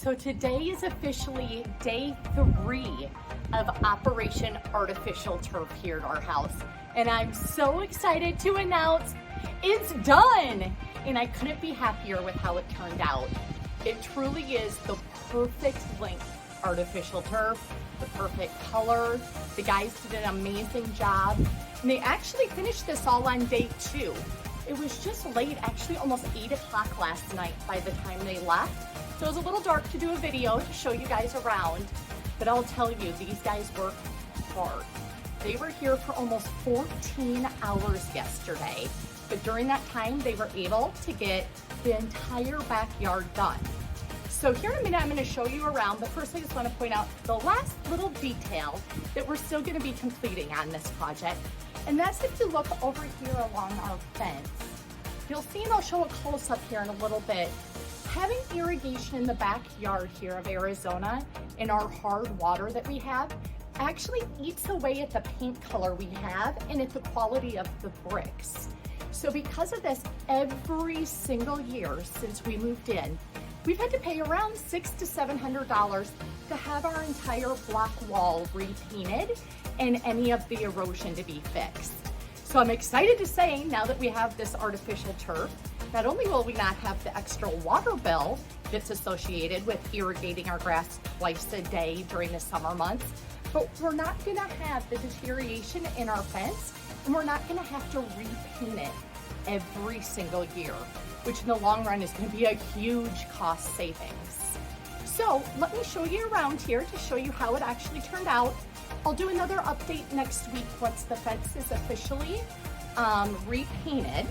So today is officially day 3 of Operation Artificial Turf here at our house. And I'm so excited to announce it's done. And I couldn't be happier with how it turned out. It truly is the perfect length artificial turf, the perfect color. The guys did an amazing job. And they actually finished this all on day 2. It was just late, actually almost 8 o'clock last night by the time they left. So it was a little dark to do a video to show you guys around, but I'll tell you, these guys worked hard. They were here for almost 14 hours yesterday, but during that time, they were able to get the entire backyard done. So here in a minute, I'm gonna show you around, but first I just wanna point out the last little detail that we're still gonna be completing on this project, and that's if you look over here along our fence. You'll see, and I'll show a close-up here in a little bit, having irrigation in the backyard here of Arizona in our hard water that we have actually eats away at the paint color we have and at the quality of the bricks. So because of this, every single year since we moved in, we've had to pay around $600 to $700 to have our entire block wall repainted and any of the erosion to be fixed. So I'm excited to say, now that we have this artificial turf, not only will we not have the extra water bill that's associated with irrigating our grass twice a day during the summer months, but we're not gonna have the deterioration in our fence, and we're not gonna have to repaint it every single year, which in the long run is gonna be a huge cost savings. So let me show you around here to show you how it actually turned out. I'll do another update next week once the fence is officially repainted.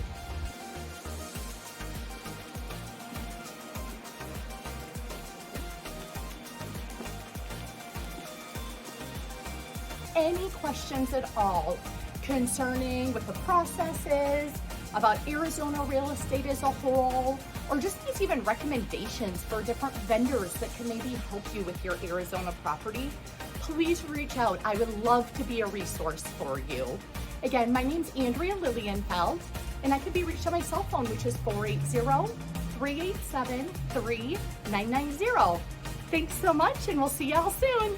Any questions at all concerning what the process is, about Arizona real estate as a whole, or just even recommendations for different vendors that can maybe help you with your Arizona property, please reach out. I would love to be a resource for you. Again, my name's Andrea Lilienfeld, and I can be reached on my cell phone, which is 480-387-3990. Thanks so much, and we'll see y'all soon.